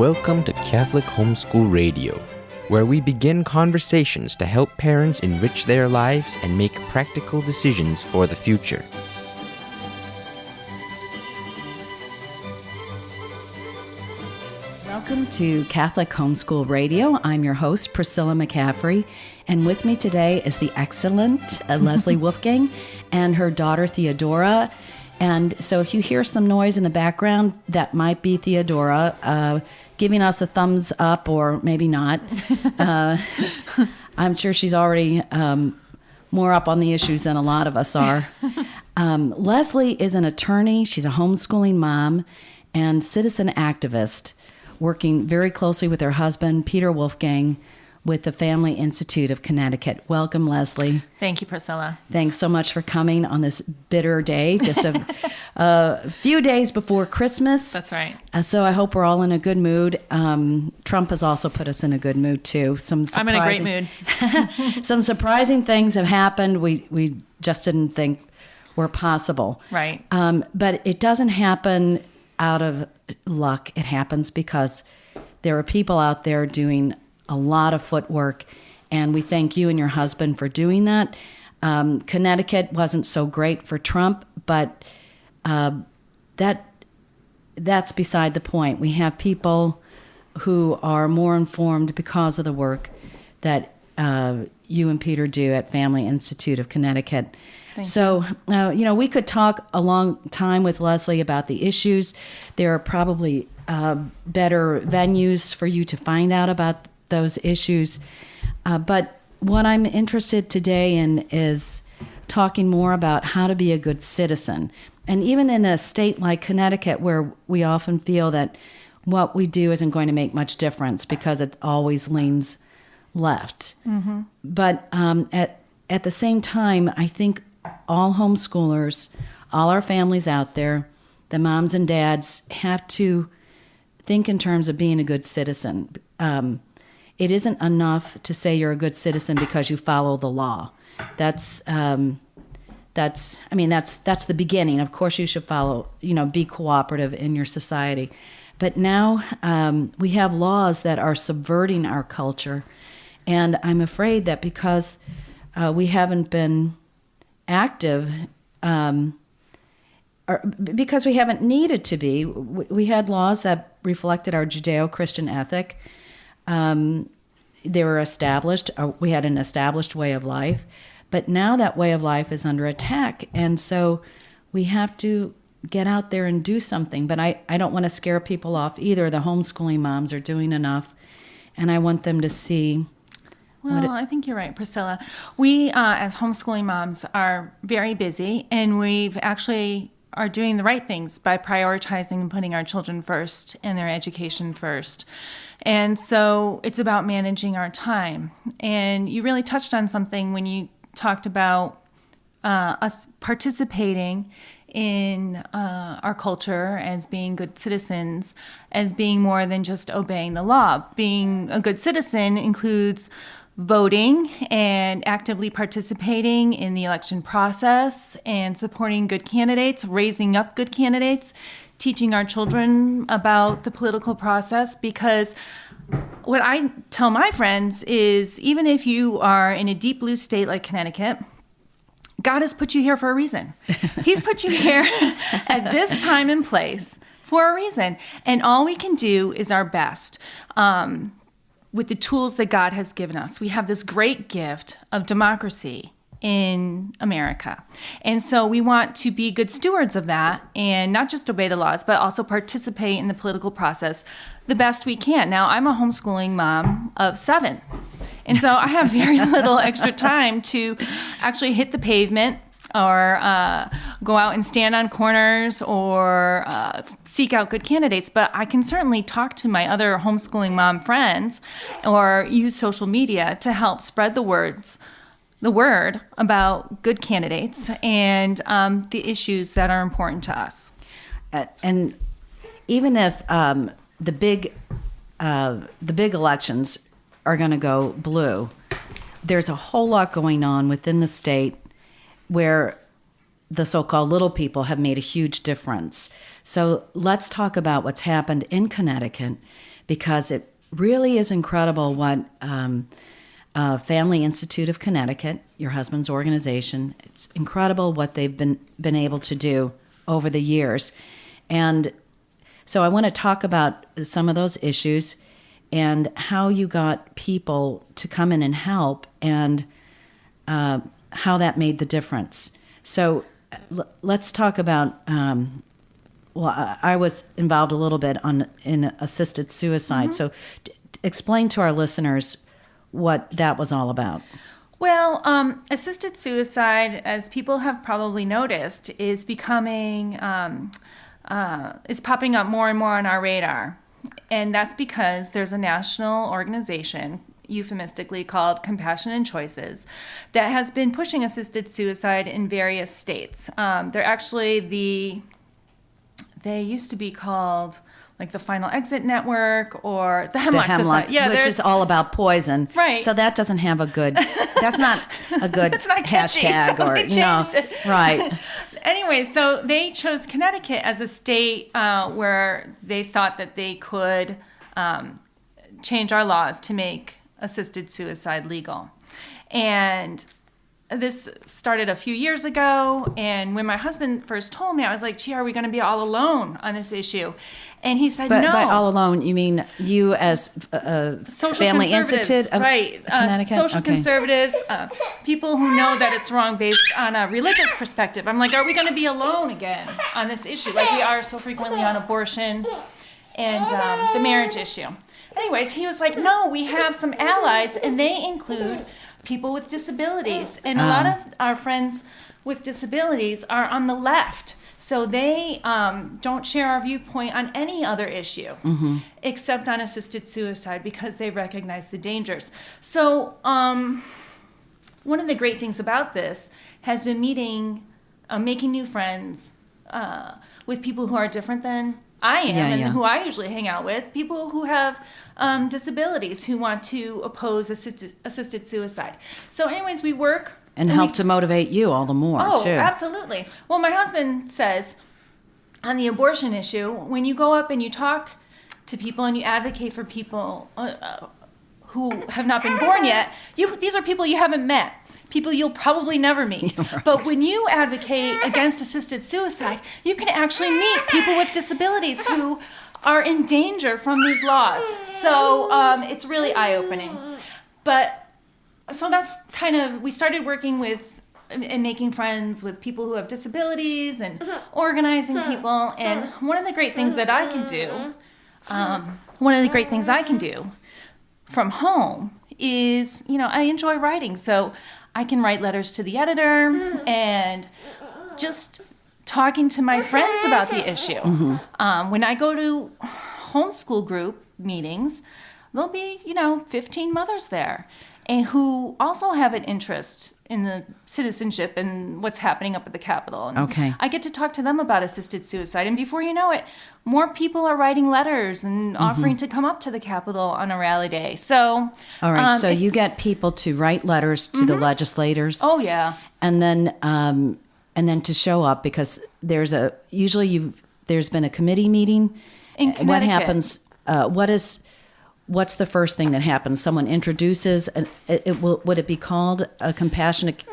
Welcome to Catholic Homeschool Radio, where we begin conversations to help parents enrich their lives and make practical decisions for the future. Welcome to Catholic Homeschool Radio. I'm your host, Priscilla McCaffrey, and with me today is the excellent Leslie Wolfgang and her daughter Theodora. And so if you hear some noise in the background, that might be Theodora giving us a thumbs up or maybe not. I'm sure she's already more up on the issues than a lot of us are. Leslie is an attorney. She's a homeschooling mom and citizen activist, working very closely with her husband, Peter Wolfgang, with the Family Institute of Connecticut. Welcome, Leslie. Thank you, Priscilla. Thanks so much for coming on this bitter day, just a few days before Christmas. That's right. So I hope we're all in a good mood. Trump has also put us in a good mood, too. I'm in a great mood. Some surprising things have happened we just didn't think were possible. Right. But it doesn't happen out of luck. It happens because there are people out there doing a lot of footwork, and we thank you and your husband for doing that. Connecticut wasn't so great for Trump, but that's beside the point. We have people who are more informed because of the work that you and Peter do at Family Institute of Connecticut. So, we could talk a long time with Leslie about the issues. There are probably better venues for you to find out about those issues. But what I'm interested today in is talking more about how to be a good citizen. And even in a state like Connecticut, where we often feel that what we do isn't going to make much difference because it always leans left. Mm-hmm. But at the same time, I think all homeschoolers, all our families out there, the moms and dads, have to think in terms of being a good citizen. It isn't enough to say you're a good citizen because you follow the law. That's the beginning. Of course, you should follow, be cooperative in your society. But now we have laws that are subverting our culture, and I'm afraid that because we haven't been active, or because we haven't needed to be, we had laws that reflected our Judeo-Christian ethic. They were established. We had an established way of life, but now that way of life is under attack, and so we have to get out there and do something. But I don't want to scare people off either. The homeschooling moms are doing enough, and I want them to see. Well, I think you're right, Priscilla. We, as homeschooling moms, are very busy, and we've actually are doing the right things by prioritizing and putting our children first and their education first. And so it's about managing our time. And you really touched on something when you talked about us participating in our culture as being good citizens, as being more than just obeying the law. Being a good citizen includes voting and actively participating in the election process and supporting good candidates, raising up good candidates, teaching our children about the political process, because what I tell my friends is even if you are in a deep blue state like Connecticut, God has put you here for a reason. He's put you here at this time and place for a reason. And all we can do is our best. With the tools that God has given us. We have this great gift of democracy in America. And so we want to be good stewards of that and not just obey the laws, but also participate in the political process the best we can. Now, I'm a homeschooling mom of 7. And so I have very little extra time to actually hit the pavement or go out and stand on corners or seek out good candidates. But I can certainly talk to my other homeschooling mom friends or use social media to help spread the word about good candidates and the issues that are important to us. And even if the big elections are going to go blue, there's a whole lot going on within the state where the so-called little people have made a huge difference. So let's talk about what's happened in Connecticut, because it really is incredible what Family Institute of Connecticut, your husband's organization, it's incredible what they've been able to do over the years. And so I want to talk about some of those issues and how you got people to come in and help, and how that made the difference. So let's talk about, I was involved a little bit in assisted suicide. So explain to our listeners what that was all about. Well, assisted suicide, as people have probably noticed, is becoming, is popping up more and more on our radar. And that's because there's a national organization, euphemistically called Compassion and Choices, that has been pushing assisted suicide in various states. They're actually they used to be called like the Final Exit Network or the Hemlock Society. Yeah, which is all about poison. Right. So that doesn't have that's not a good it's not catchy, hashtag so or, they changed it. Right. Anyway, so they chose Connecticut as a state where they thought that they could change our laws to make assisted suicide legal. And this started a few years ago, and when my husband first told me, I was like, gee, are we going to be all alone on this issue? And he said, no. By all alone, you mean you as Social Family conservatives, Institute of right? Connecticut? Social conservatives, people who know that it's wrong based on a religious perspective. I'm like, are we going to be alone again on this issue, like we are so frequently on abortion and the marriage issue? Anyways, he was like, no, we have some allies, and they include people with disabilities. And a lot of our friends with disabilities are on the left. So they don't share our viewpoint on any other issue except on assisted suicide because they recognize the dangers. So one of the great things about this has been making new friends with people who are different than I am and who I usually hang out with, people who have disabilities who want to oppose assisted suicide. So anyways, we work. And help to motivate you all the more, too. Oh, absolutely. Well, my husband says on the abortion issue, when you go up and you talk to people and you advocate for people who have not been born yet, these are people you haven't met, people you'll probably never meet. Right. But when you advocate against assisted suicide, you can actually meet people with disabilities who are in danger from these laws. So it's really eye-opening. So that's kind of, we started working with and making friends with people who have disabilities and organizing people. And one of the great things that I can do, from home is, I enjoy writing. So I can write letters to the editor and just talking to my friends about the issue. When I go to homeschool group meetings, there'll be, 15 mothers there, and who also have an interest in the citizenship and what's happening up at the Capitol. And okay. I get to talk to them about assisted suicide, and before you know it, more people are writing letters and offering to come up to the Capitol on a rally day. So, all right. So you get people to write letters to the legislators. Oh yeah. And then to show up, because there's been a committee meeting. In Connecticut. What happens? What's the first thing that happens? Someone introduces, would it be called a compassionate?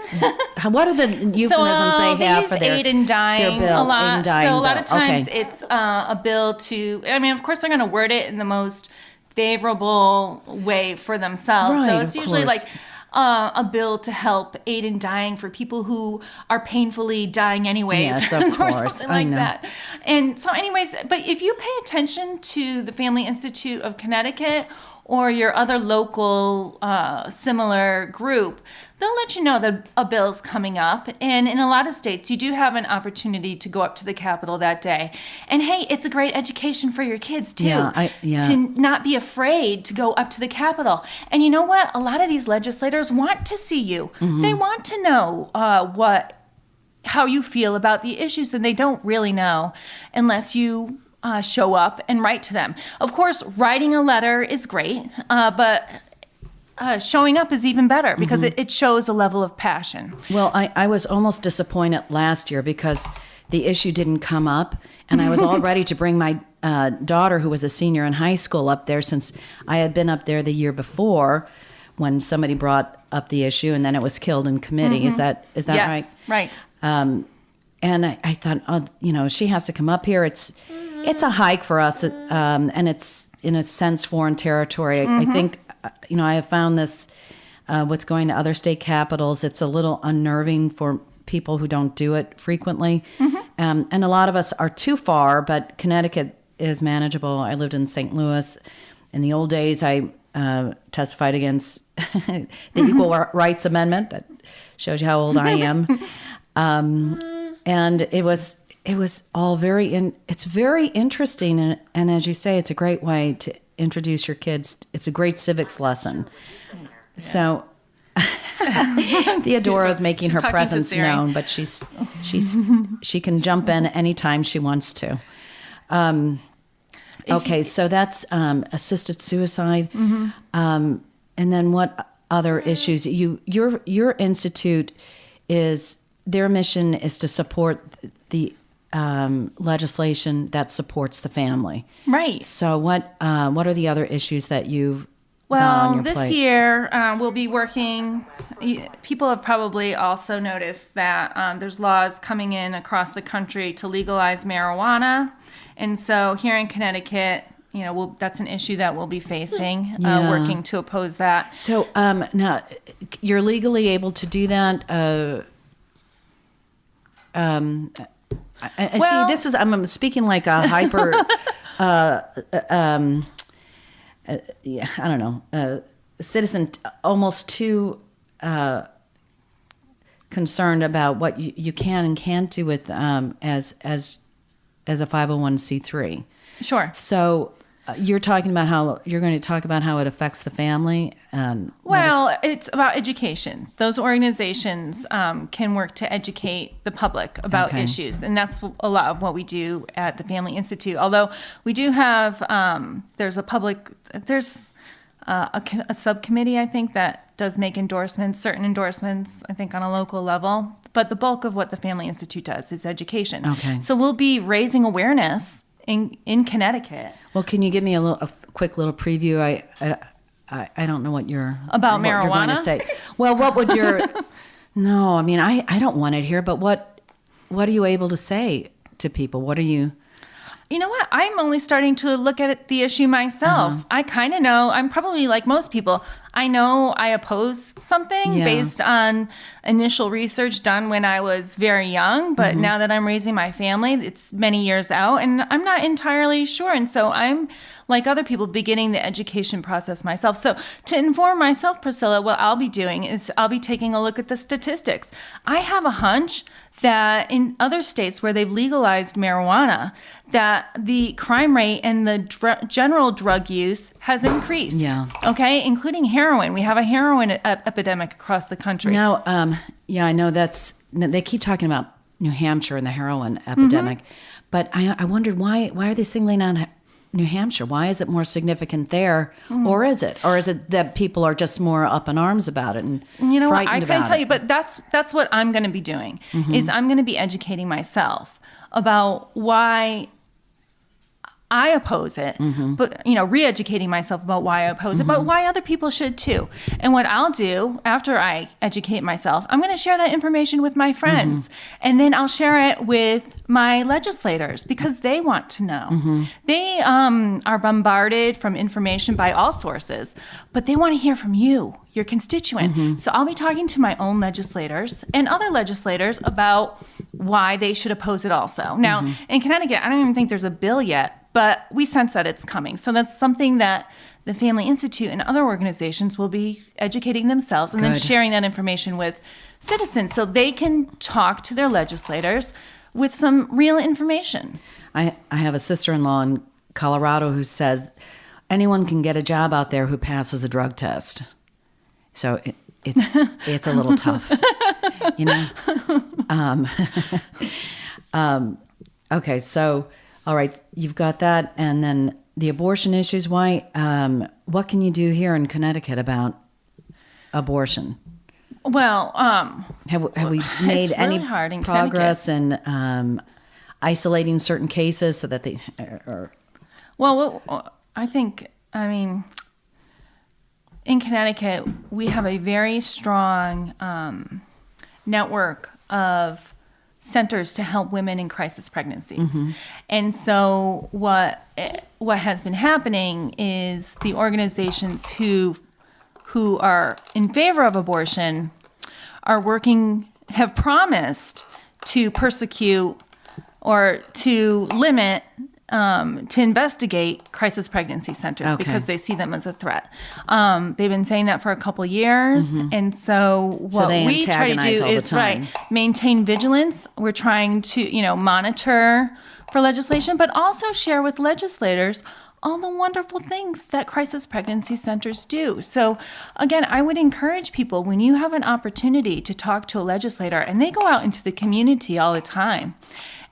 What are the euphemisms they have for their aid and dying their bills? a lot. Aid and dying so a lot of bill. times Okay. it's a bill to. I mean, of course, they're going to word it in the most favorable way for themselves. Right, so it's of usually course. like a bill to help aid in dying for people who are painfully dying anyways, Yes, of or course. something I like know. that. And so, anyways, but if you pay attention to the Family Institute of Connecticut or your other local similar group, they'll let you know that a bill's coming up. And in a lot of states, you do have an opportunity to go up to the Capitol that day. And hey, it's a great education for your kids too, to not be afraid to go up to the Capitol. And you know what? A lot of these legislators want to see you. They want to know how you feel about the issues, and they don't really know unless you show up and write to them. Of course, writing a letter is great, but showing up is even better because it shows a level of passion. Well, I was almost disappointed last year because the issue didn't come up. And I was all ready to bring my daughter, who was a senior in high school, up there, since I had been up there the year before when somebody brought up the issue, and then it was killed in committee. Is that Yes, right? right. And I thought, she has to come up here. It's a hike for us, and it's in a sense foreign territory. I think, I have found this with going to other state capitals. It's a little unnerving for people who don't do it frequently. And a lot of us are too far, but Connecticut is manageable. I lived in St. Louis. In the old days, I testified against the Equal Rights Amendment. That shows you how old I am. And it was all it's very interesting. And as you say, it's a great way to introduce your kids. It's a great civics lesson. So Theodora's making her presence known, but she can jump in anytime she wants to. Okay, so that's assisted suicide. And then what other issues? Your institute their mission is to support the legislation that supports the family. Right. So what are the other issues that you've got on your this plate? year we'll be working. People have probably also noticed that there's laws coming in across the country to legalize marijuana, and so here in Connecticut, that's an issue that we'll be facing, working to oppose that. So now you're legally able to do that. See, this is I'm speaking like a hyper. I don't know, citizen, almost too concerned about what you can and can't do with as a 501c3. Sure. So you're going to talk about how it affects the family. It's about education. Those organizations can work to educate the public about issues, and that's a lot of what we do at the Family Institute. Although we do have, there's a subcommittee, I think, that does make certain endorsements, I think, on a local level. But the bulk of what the Family Institute does is education. Okay. So we'll be raising awareness in Connecticut. Well, can you give me a quick little preview? I don't know what you're marijuana? You're going to say. Well, what would your? No, I mean I don't want it here. But what are you able to say to people? What are you? You know what? I'm only starting to look at the issue myself. I kind of know. I'm probably like most people. I know I oppose something based on initial research done when I was very young. But now that I'm raising my family, it's many years out, and I'm not entirely sure. And so I'm, like other people, beginning the education process myself. So to inform myself, Priscilla, what I'll be doing is I'll be taking a look at the statistics. I have a hunch that in other states where they've legalized marijuana, that the crime rate and the general drug use has increased. Yeah. Okay, including heroin. We have a heroin epidemic across the country. Now, I know they keep talking about New Hampshire and the heroin epidemic, but I wondered why are they singling out New Hampshire? Why is it more significant there, or is it that people are just more up in arms about it and you know what? frightened I couldn't about tell it? you, but that's what I'm going to be doing. Is I'm going to be educating myself about why I oppose it, but re-educating myself about why I oppose it, but why other people should too. And what I'll do after I educate myself, I'm going to share that information with my friends, and then I'll share it with my legislators because they want to know. They are bombarded from information by all sources, but they want to hear from you, your constituent. So I'll be talking to my own legislators and other legislators about why they should oppose it also. Now, in Connecticut, I don't even think there's a bill yet, but we sense that it's coming. So that's something that the Family Institute and other organizations will be educating themselves and then sharing that information with citizens so they can talk to their legislators with some real information. I have a sister-in-law in Colorado who says anyone can get a job out there who passes a drug test. So it's a little tough, you know. Okay, so all right, you've got that, and then the abortion issues. Why? What can you do here in Connecticut about abortion? Well, have we made it's really any hard in progress Connecticut. in isolating certain cases so that they are. Well, I mean, in Connecticut, we have a very strong network of centers to help women in crisis pregnancies. And so what has been happening is the organizations who are in favor of abortion have promised to persecute or to limit, to investigate crisis pregnancy centers because they see them as a threat. They've been saying that for a couple of years. And so what we try to do is maintain vigilance. We're trying to, monitor for legislation, but also share with legislators all the wonderful things that crisis pregnancy centers do. So again, I would encourage people, when you have an opportunity to talk to a legislator, and they go out into the community all the time,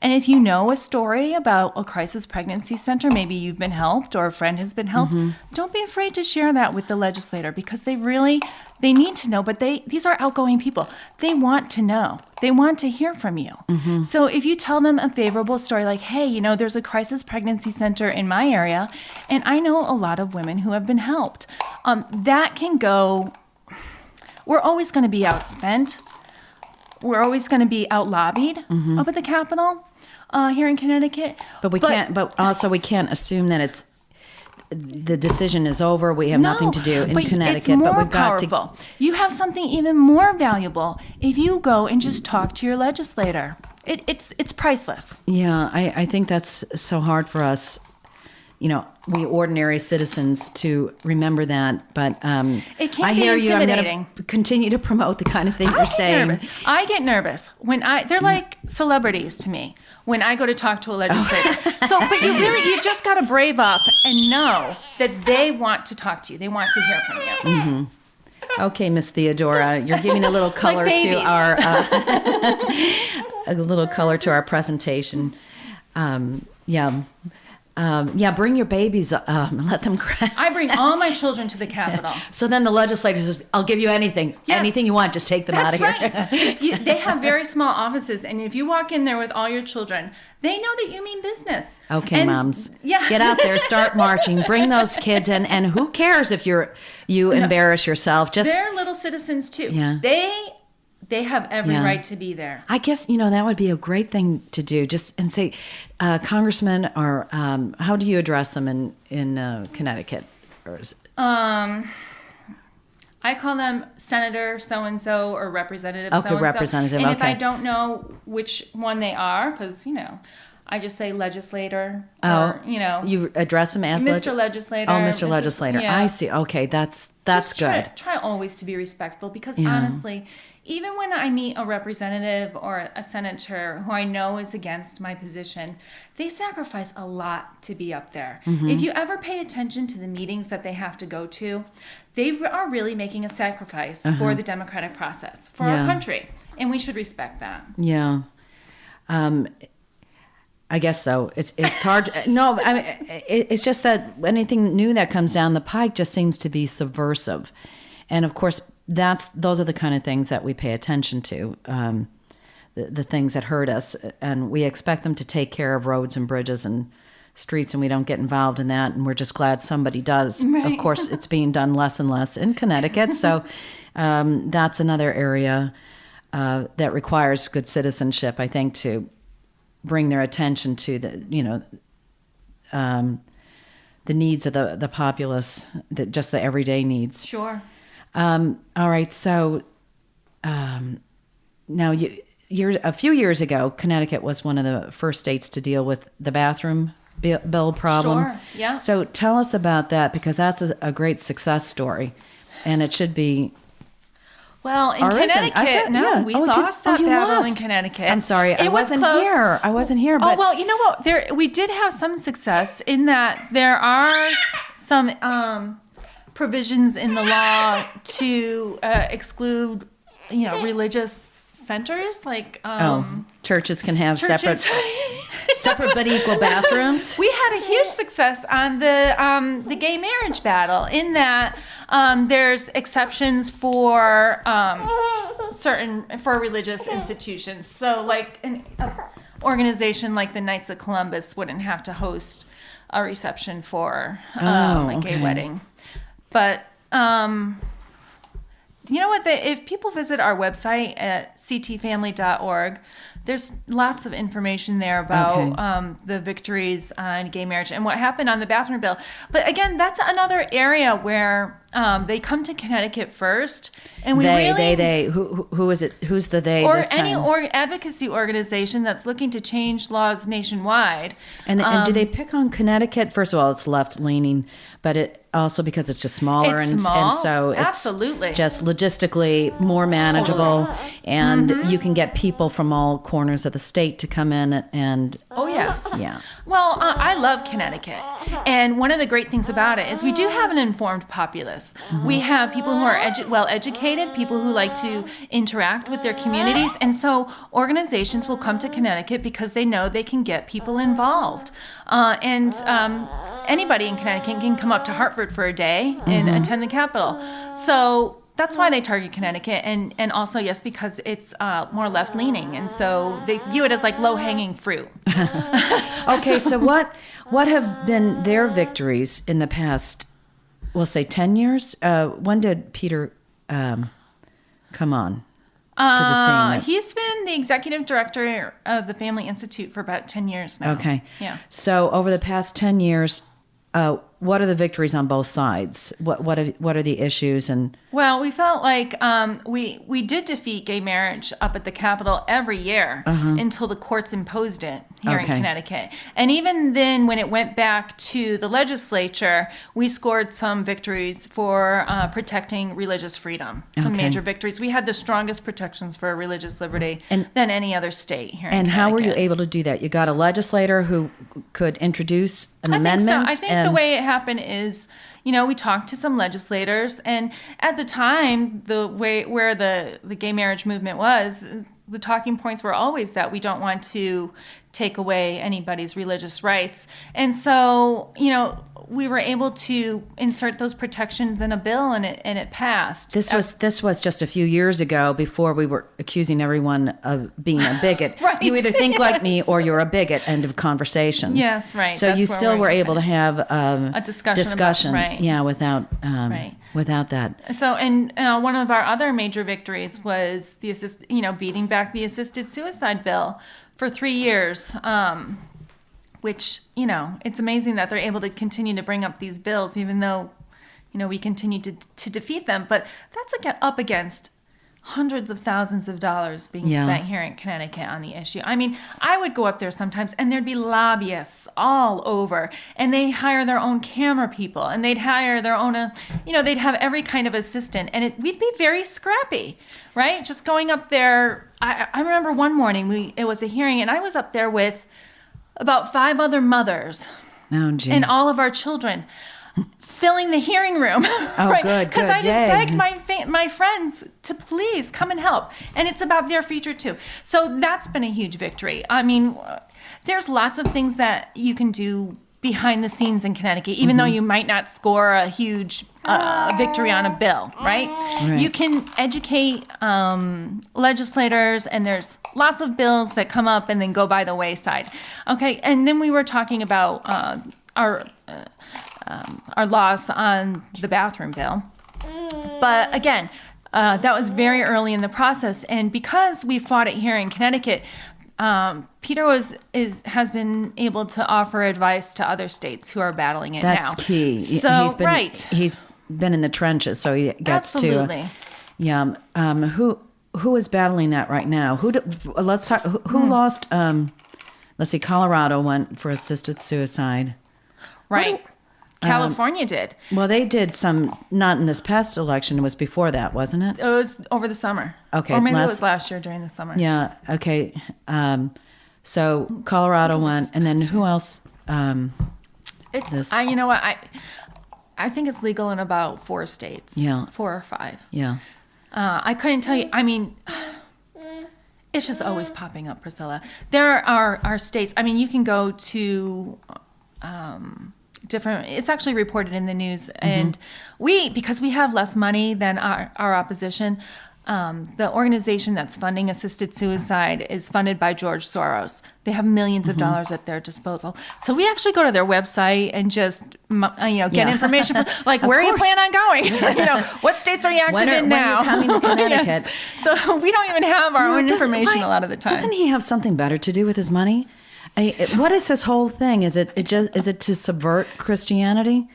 and if you know a story about a crisis pregnancy center, maybe you've been helped or a friend has been helped, don't be afraid to share that with the legislator, because they need to know, but these are outgoing people. They want to know. They want to hear from you. So if you tell them a favorable story like, hey, there's a crisis pregnancy center in my area, and I know a lot of women who have been helped, that can go, we're always going to be outspent. We're always going to be out lobbied up at the Capitol here in Connecticut. But we can't assume that the decision is over. We have nothing to do in Connecticut. It's more but we've got powerful. You have something even more valuable if you go and just talk to your legislator. It's priceless. Yeah, I think that's so hard for us, we ordinary citizens to remember that. But it can I be hear you. intimidating. I'm going to continue to promote the kind of thing you're saying. I get nervous when they're like celebrities to me when I go to talk to a legislator. But you just got to brave up and know that they want to talk to you. They want to hear from you. Okay, Miss Theodora, you're giving a little color to our our presentation. Bring your babies. Let them cry. I bring all my children to the Capitol. So then the legislator says, I'll give you anything. Yes. Anything you want, just take them out of here. That's right. They have very small offices, and if you walk in there with all your children, they know that you mean business. Okay, moms. Yeah. Get out there, start marching, bring those kids in, and who cares if you embarrass yourself? They're little citizens too. Yeah. They have every right to be there. I guess, that would be a great thing to do, and say, Congressman, or how do you address them in Connecticut? I call them Senator so-and-so or Representative so-and-so. Okay, Representative, and if I don't know which one they are, because, I just say legislator or, You address them as Mr. Legislator. Oh, Mr. Legislator. Yeah. I see. Okay, that's good. Try always to be respectful, because honestly, even when I meet a representative or a senator who I know is against my position, they sacrifice a lot to be up there. If you ever pay attention to the meetings that they have to go to, they are really making a sacrifice for the democratic process, for our country, and we should respect that. Yeah. I guess so. It's hard. No, I mean, it's just that anything new that comes down the pike just seems to be subversive, and of course, those are the kind of things that we pay attention to, the things that hurt us, and we expect them to take care of roads and bridges and streets, and we don't get involved in that, and we're just glad somebody does. Right. Of course, it's being done less and less in Connecticut, so that's another area that requires good citizenship, I think, to bring their attention to the needs of the populace, just the everyday needs. Sure. All right. So now you're a few years ago, Connecticut was one of the first states to deal with the bathroom bill problem. Sure. Yeah. So tell us about that, because that's a great success story, and it should be. Well, in Connecticut, we lost that battle in Connecticut. I'm sorry, I wasn't here. But oh, well, you know what? We did have some success in that there are some provisions in the law to exclude, religious centers, like churches can have separate but equal bathrooms. We had a huge success on the gay marriage battle, in that there's exceptions for religious institutions. So, like organization like the Knights of Columbus wouldn't have to host a reception for a gay wedding. But you know what? If people visit our website at ctfamily.org, there's lots of information there about the victories on gay marriage and what happened on the bathroom bill. But again, that's another area where they come to Connecticut first, and they. Who is it? Who's the they? Or this any time? advocacy organization that's looking to change laws nationwide. And do they pick on Connecticut? First of all, it's left leaning, but it also because it's just smaller It's and small. so it's Absolutely. just logistically more manageable, and you can get people from all corners of the state to come in and. Oh, yes. Yeah. Well, I love Connecticut. And one of the great things about it is we do have an informed populace. We have people who are well-educated, people who like to interact with their communities. And so organizations will come to Connecticut because they know they can get people involved. And anybody in Connecticut can come up to Hartford for a day and attend the Capitol. So that's why they target Connecticut, and also, yes, because it's more left-leaning, and so they view it as like low-hanging fruit. Okay, so what have been their victories in the past, we'll say 10 years? When did Peter come on to the scene? He's been the executive director of the Family Institute for about 10 years now. Okay. Yeah. So over the past 10 years, what are the victories on both sides? What are the issues? And Well, we felt like we did defeat gay marriage up at the Capitol every year until the courts imposed it here in Connecticut. And even then, when it went back to the legislature, we scored some victories for protecting religious freedom, some major victories. We had the strongest protections for religious liberty than any other state here in Connecticut. And how were you able to do that? You got a legislator who could introduce an amendment? I think the way it happened is, we talked to some legislators, and at the time, where the gay marriage movement was, the talking points were always that we don't want to take away anybody's religious rights. And so, we were able to insert those protections in a bill, and it passed. This was just a few years ago, before we were accusing everyone of being a bigot. Right. You either think like me or you're a bigot. End of conversation. Yes, right. So That's you where still we're were going. able to have A discussion about- right. Yeah, without Right. without that. So, and one of our other major victories was beating back the assisted suicide bill for 3 years, which, it's amazing that they're able to continue to bring up these bills, even though, we continue to defeat them. But that's up against hundreds of thousands of dollars being spent here in Connecticut on the issue. I mean, I would go up there sometimes and there'd be lobbyists all over, and they hire their own camera people, and they'd hire their own, they'd have every kind of assistant, and we'd be very scrappy, right? Just going up there. I remember one morning it was a hearing, and I was up there with about 5 other mothers and all of our children, filling the hearing room. Oh, right? good. Because I just Yay. begged my friends to please come and help. And it's about their future, too. So that's been a huge victory. I mean, there's lots of things that you can do behind the scenes in Connecticut, even though you might not score a huge victory on a bill, right? You can educate legislators, and there's lots of bills that come up and then go by the wayside. Okay, and then we were talking about our loss on the bathroom bill. But again, that was very early in the process, and because we fought it here in Connecticut, Peter has been able to offer advice to other states who are battling it now. That's key. So he's been in the trenches, so he gets absolutely. Who is battling that right now? Let's talk. Who lost? Let's see. Colorado went for assisted suicide. Right. California did. Well, they did some, not in this past election. It was before that, wasn't it? It was over the summer. Okay. Or maybe it was last year during the summer. Yeah. Okay. So Colorado won, and then who else? You know what? I think it's legal in about 4 states. Yeah. 4 or 5. Yeah. I couldn't tell you. I mean, it's just always popping up, Priscilla. There are states. I mean, you can go to different. It's actually reported in the news, and because we have less money than our opposition, The organization that's funding assisted suicide is funded by George Soros. They have millions of dollars at their disposal. So we actually go to their website and just, get information from, like, where are you planning on going? What states are you active in now? When are you coming to Connecticut? Yes. So we don't even have our own information a lot of the time. Doesn't he have something better to do with his money? What is his whole thing? Is it to subvert Christianity?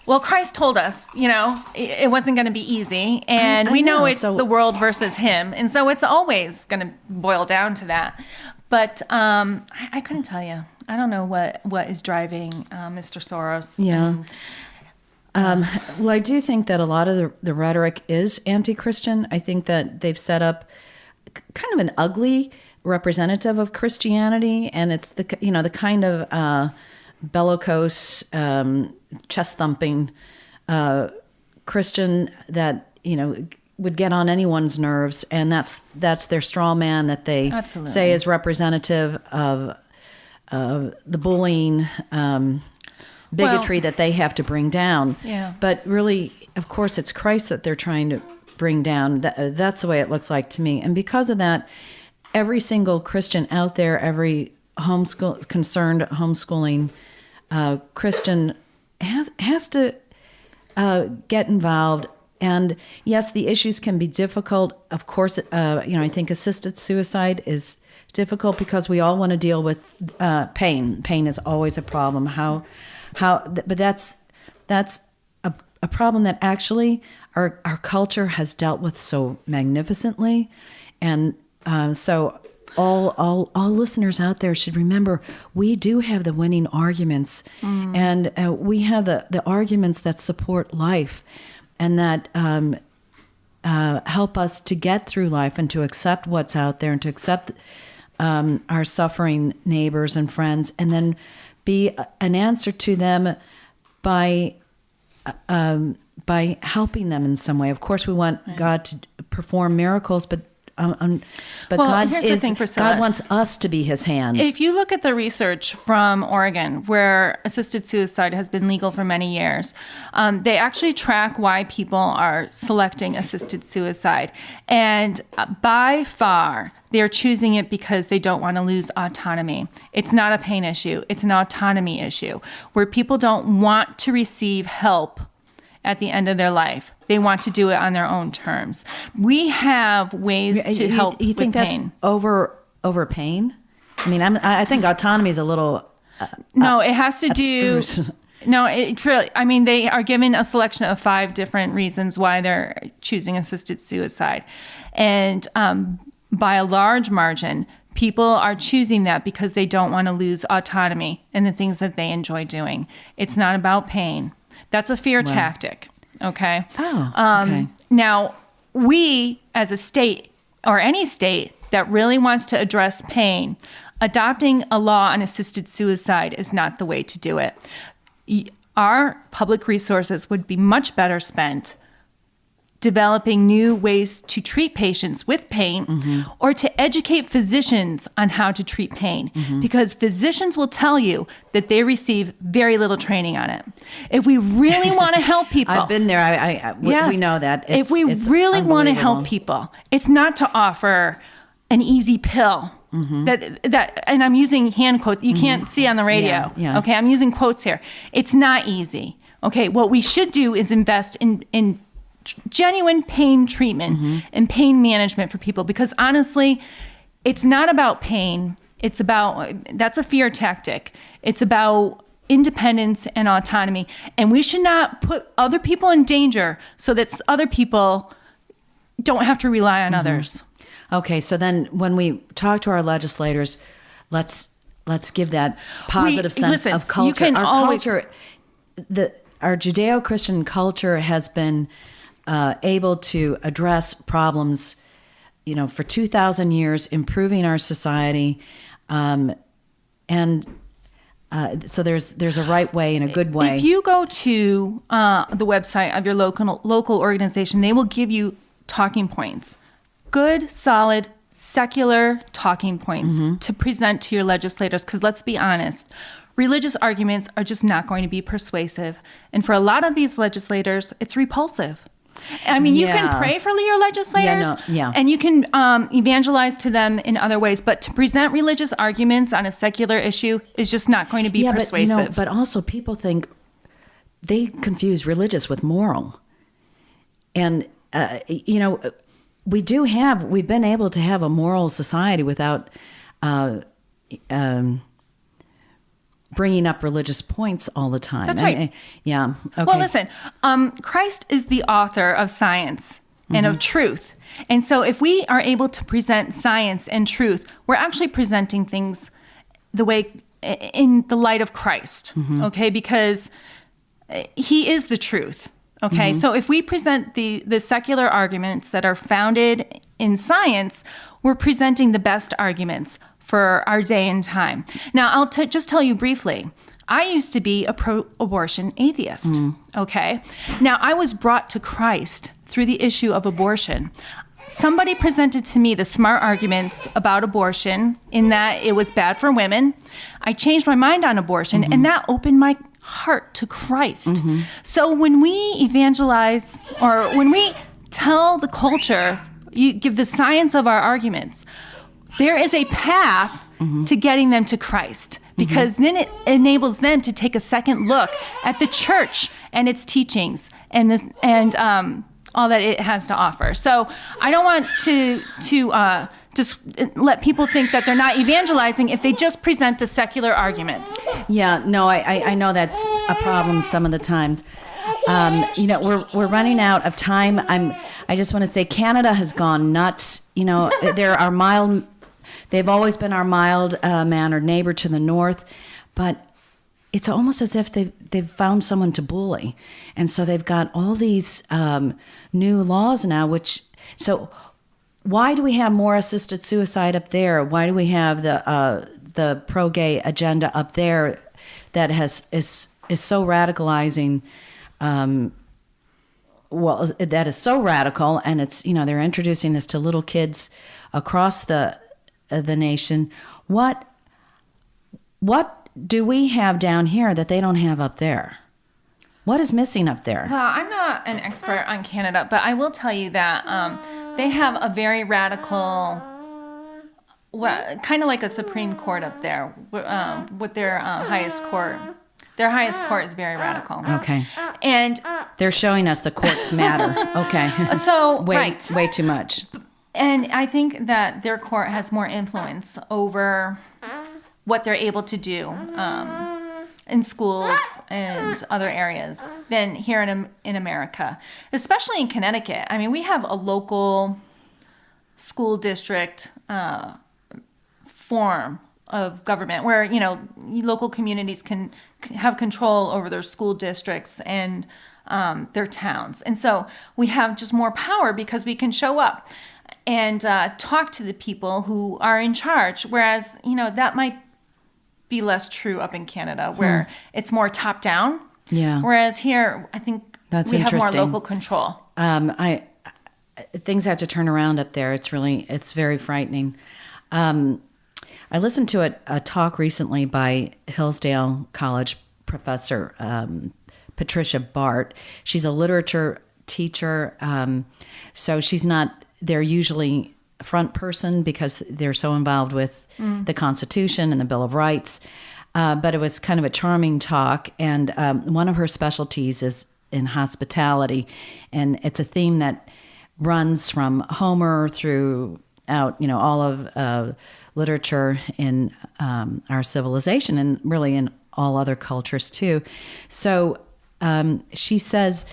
Well, Christ told us, it wasn't going to be easy. And we know it's the world versus him. And so it's always going to boil down to that. But I couldn't tell you. I don't know what is driving Mr. Soros. Yeah. Well, I do think that a lot of the rhetoric is anti-Christian. I think that they've set up kind of an ugly representative of Christianity. And it's the kind of bellicose, chest-thumping Christian that would get on anyone's nerves, and that's their straw man that they say is representative of the bullying, bigotry that they have to bring down. Yeah. But really, of course, it's Christ that they're trying to bring down. That's the way it looks like to me, and because of that, every single Christian out there, every concerned homeschooling Christian has to get involved. And yes, the issues can be difficult. Of course, I think assisted suicide is difficult because we all want to deal with pain. Pain is always a problem. But that's a problem that actually our culture has dealt with so magnificently, and so. All listeners out there should remember we do have the winning arguments, and we have the arguments that support life and that help us to get through life and to accept what's out there and to accept our suffering neighbors and friends, and then be an answer to them by helping them in some way. Of course, we want God to perform miracles, but God here's the thing, Priscilla. God wants us to be his hands. If you look at the research from Oregon, where assisted suicide has been legal for many years, they actually track why people are selecting assisted suicide. And by far, they're choosing it because they don't want to lose autonomy. It's not a pain issue. It's an autonomy issue where people don't want to receive help at the end of their life. They want to do it on their own terms. We have ways to help You think with that's pain. over pain? I mean, I think autonomy is a little No, it has to abstruse. do. No, it really. I mean, they are given a selection of 5 different reasons why they're choosing assisted suicide, and by a large margin, people are choosing that because they don't want to lose autonomy and the things that they enjoy doing. It's not about pain. That's a fear tactic. Okay. Okay. Now, we as a state or any state that really wants to address pain, adopting a law on assisted suicide is not the way to do it. Our public resources would be much better spent developing new ways to treat patients with pain or to educate physicians on how to treat pain, because physicians will tell you that they receive very little training on it. If we really want to help people, I've been there. We know that. If we really want to help people, it's not to offer an easy pill that, and I'm using hand quotes. You can't see on the radio. Yeah. Okay. I'm using quotes here. It's not easy. Okay. What we should do is invest in genuine pain treatment and pain management for people, because honestly, it's not about pain. It's about, that's a fear tactic. It's about independence and autonomy. And we should not put other people in danger so that other people don't have to rely on others. Okay, so then when we talk to our legislators, let's give that positive sense of culture. You can culture, our Judeo-Christian culture has been able to address problems, for 2,000 years, improving our society, and so there's a right way and a good way. If you go to the website of your local organization, they will give you talking points, good, solid, secular talking points to present to your legislators. Because let's be honest, religious arguments are just not going to be persuasive, and for a lot of these legislators, it's repulsive. I mean, you Yeah. can pray for your legislators, Yeah. and you can evangelize to them in other ways. But to present religious arguments on a secular issue is just not going to be persuasive. But also people think they confuse religious with moral. And, we've been able to have a moral society without bringing up religious points all the time. That's right. Yeah. Okay. Well, listen, Christ is the author of science and of truth. And so if we are able to present science and truth, we're actually presenting things the way in the light of Christ, okay? Because he is the truth, okay? So if we present the secular arguments that are founded in science, we're presenting the best arguments for our day and time. Now, I'll just tell you briefly. I used to be a pro-abortion atheist, okay? Now, I was brought to Christ through the issue of abortion. Somebody presented to me the smart arguments about abortion in that it was bad for women. I changed my mind on abortion, and that opened my heart to Christ. So when we evangelize, or when we tell the culture, you give the science of our arguments, there is a path to getting them to Christ, because then it enables them to take a second look at the church and its teachings and all that it has to offer. So I don't want to just let people think that they're not evangelizing if they just present the secular arguments. Yeah, no, I know that's a problem some of the times. We're running out of time. I just want to say Canada has gone nuts. They've always been our mild-mannered neighbor to the north, but it's almost as if they've found someone to bully. And so they've got all these new laws now, so why do we have more assisted suicide up there? Why do we have the pro-gay agenda up there that is so radicalizing? That is so radical, and it's they're introducing this to little kids across the nation. What do we have down here that they don't have up there? What is missing up there? Well, I'm not an expert on Canada, but I will tell you that they have a very radical, kind of like a Supreme Court up there, with their highest court. Their highest court is very radical. Okay. And they're showing us the courts matter. Okay. So, way too much. And I think that their court has more influence over what they're able to do in schools and other areas than here in America, especially in Connecticut. I mean, we have a local school district form of government where, local communities can have control over their school districts and their towns. And so we have just more power because we can show up and talk to the people who are in charge. Whereas, that might be less true up in Canada where it's more top down. Yeah. Whereas here, I think we have more local control. Things have to turn around up there. It's very frightening. I listened to a talk recently by Hillsdale College professor, Patricia Bart. She's a literature teacher. So she's not their usually front person because they're so involved with the Constitution and the Bill of Rights. But it was kind of a charming talk. And one of her specialties is in hospitality. And it's a theme that runs from Homer throughout, all of literature in our civilization and really in all other cultures too. So she says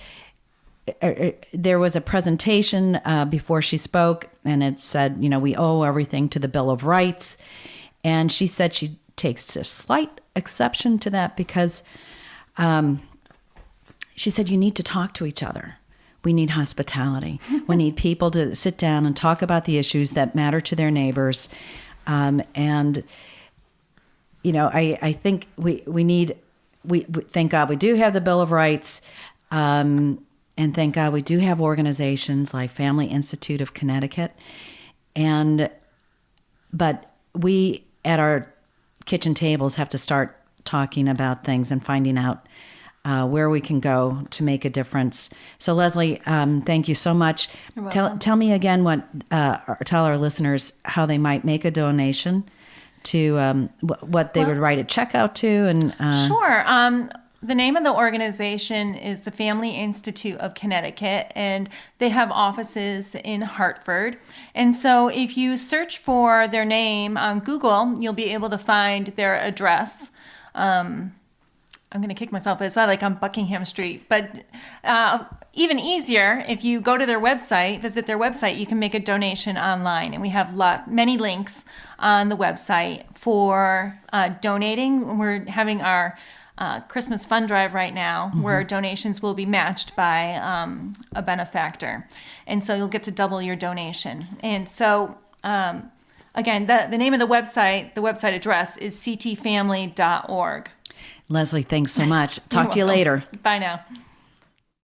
there was a presentation before she spoke, and it said, we owe everything to the Bill of Rights. And she said she takes a slight exception to that because she said you need to talk to each other. We need hospitality. We need people to sit down and talk about the issues that matter to their neighbors. I think we thank God we do have the Bill of Rights. And thank God we do have organizations like Family Institute of Connecticut. But we at our kitchen tables have to start talking about things and finding out where we can go to make a difference. So, Leslie, thank you so much. You're welcome. Tell me again tell our listeners how they might make a donation to what they would write a check out to. And Sure. The name of the organization is the Family Institute of Connecticut, and they have offices in Hartford. And so if you search for their name on Google, you'll be able to find their address. I'm going to kick myself. It's not like on Buckingham Street, but even easier, if you go to their website, visit their website, you can make a donation online. And we have many links on the website for donating. We're having our Christmas fund drive right now, where donations will be matched by a benefactor. And so you'll get to double your donation. And so, again, the name of the website address is ctfamily.org. Leslie, thanks so much. Talk to you welcome. later. Bye now.